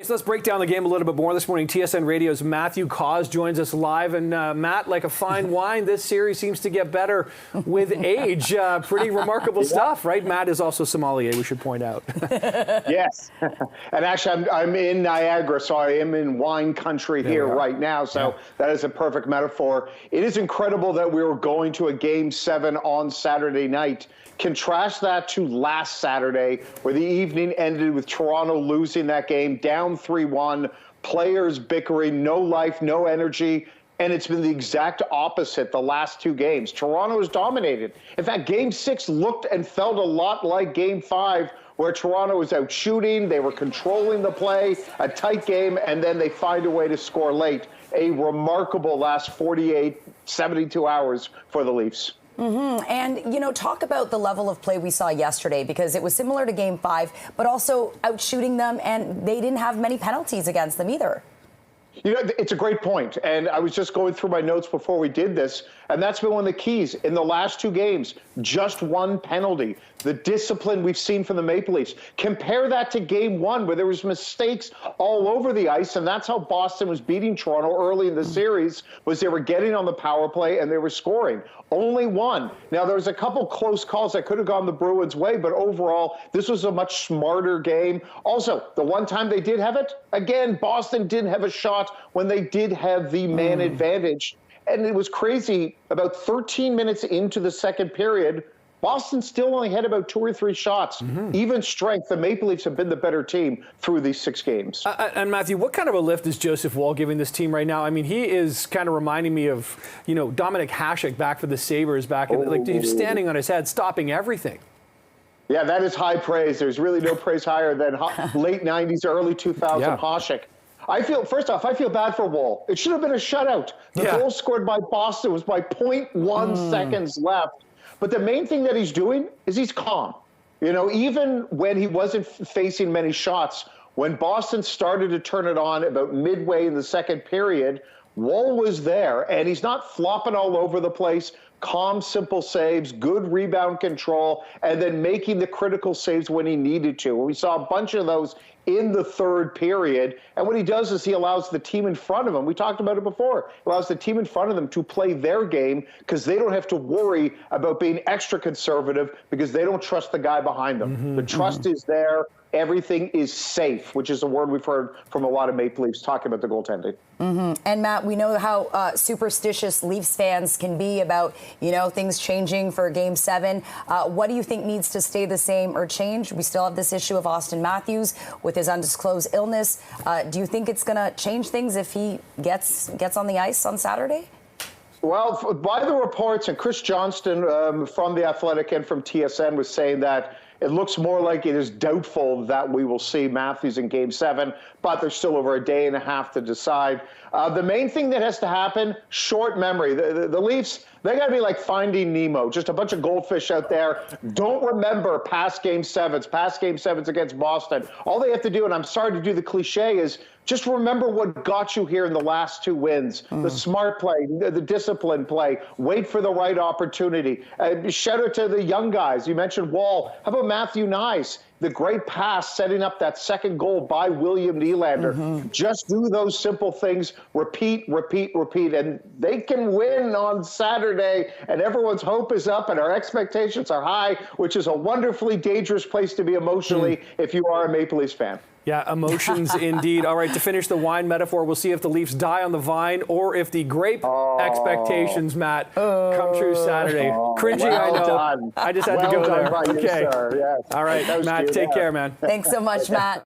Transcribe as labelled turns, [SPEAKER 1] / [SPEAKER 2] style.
[SPEAKER 1] So let's break down the game a little bit more this morning. TSN Radio's Matthew Cause joins us live. And Matt, like a fine wine, this series seems to get better with age. Pretty remarkable stuff, right? Matt is also sommelier, we should point out.
[SPEAKER 2] Yes. And actually, I'm in Niagara, so I am in wine country here right now. So that is a perfect metaphor. It is incredible that we were going to a Game 7 on Saturday night. Contrast that to last Saturday, where the evening ended with Toronto losing that game, down 3-1, players bickering, no life, no energy, and it's been the exact opposite the last two games. Toronto has dominated. In fact, Game 6 looked and felt a lot like Game 5, where Toronto was out shooting, they were controlling the play, a tight game, and then they find a way to score late. A remarkable last 48, 72 hours for the Leafs.
[SPEAKER 3] And, you know, talk about the level of play we saw yesterday, because it was similar to Game 5, but also outshooting them, and they didn't have many penalties against them either.
[SPEAKER 2] You know, it's a great point, and I was just going through my notes before we did this, and that's been one of the keys. In the last two games, just one penalty. The discipline we've seen from the Maple Leafs. Compare that to Game 1, where there was mistakes all over the ice, and that's how Boston was beating Toronto early in the series, was they were getting on the power play and they were scoring. Only one. Now, there was a couple close calls that could have gone the Bruins' way, but overall, this was a much smarter game. Also, the one time they did have it, again, Boston didn't have a shot when they did have the man advantage. And it was crazy. About 13 minutes into the second period, Boston still only had about 2 or 3 shots. Even strength, the Maple Leafs have been the better team through these 6 games.
[SPEAKER 1] And Matthew, what kind of a lift is Joseph Woll giving this team right now? I mean, he is kind of reminding me of, you know, Dominic Hasek back for the Sabres back in, like, he's standing on his head, stopping everything.
[SPEAKER 2] Yeah, that is high praise. There's really no praise higher than late 90s, early 2000 Hasek. First off, I feel bad for Woll. It should have been a shutout. The goal scored by Boston was by 0.1 seconds left. But the main thing that he's doing is he's calm. You know, even when he wasn't facing many shots, when Boston started to turn it on about midway in the second period, Woll was there, and he's not flopping all over the place. Calm, simple saves, good rebound control, and then making the critical saves when he needed to. We saw a bunch of those in the third period, and what he does is he allows the team in front of him, we talked about it before, allows the team in front of them to play their game because they don't have to worry about being extra conservative because they don't trust the guy behind them. The trust is there. Everything is safe, which is a word we've heard from a lot of Maple Leafs talking about the goaltending.
[SPEAKER 3] And Matt, we know how superstitious Leafs fans can be about, you know, things changing for Game 7. What do you think needs to stay the same or change? We still have this issue of Austin Matthews with his undisclosed illness. Do you think it's going to change things if he gets on the ice on Saturday?
[SPEAKER 2] Well, by the reports, and Chris Johnston from The Athletic and from TSN was saying that it looks more like it is doubtful that we will see Matthews in Game 7, but there's still over a day and a half to decide. The main thing that has to happen, short memory. The Leafs, they got to be like Finding Nemo, just a bunch of goldfish out there. Don't remember past Game 7s against Boston. All they have to do, and I'm sorry to do the cliche, is just remember what got you here in the last 2 wins. The smart play, the disciplined play, wait for the right opportunity. Shout out to the young guys. You mentioned Woll. How about Matthew Nyes? The great pass setting up that second goal by William Nylander. Just do those simple things, repeat, repeat, repeat, and they can win on Saturday, and everyone's hope is up and our expectations are high, which is a wonderfully dangerous place to be emotionally if you are a Maple Leafs fan.
[SPEAKER 1] Yeah, emotions indeed. All right, to finish the wine metaphor, we'll see if the Leafs die on the vine or if the grape expectations, Matt, come true Saturday. Cringy, I know.
[SPEAKER 2] Done.
[SPEAKER 1] I just had to go there.
[SPEAKER 2] Okay.
[SPEAKER 1] All right, Matt, take care, man.
[SPEAKER 3] Thanks so much, Matt.